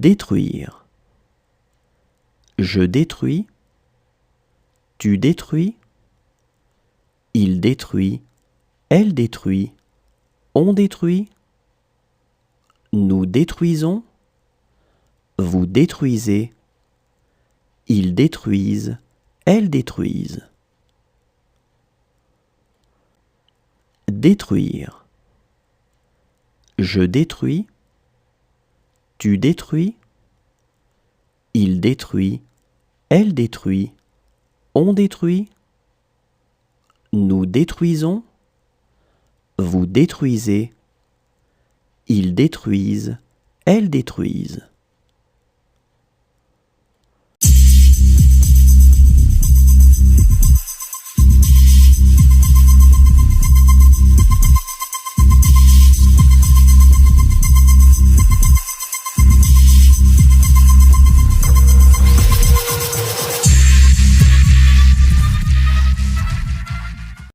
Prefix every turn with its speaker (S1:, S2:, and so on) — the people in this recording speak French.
S1: Détruire. Je détruis. Tu détruis. Il détruit. Elle détruit. On détruit. Nous détruisons. Vous détruisez. Ils détruisent. Elles détruisent. Détruire. Je détruis. Tu détruis. Il détruit. Elle détruit. On détruit. Nous détruisons. Vous détruisez. Ils détruisent. Elles détruisent.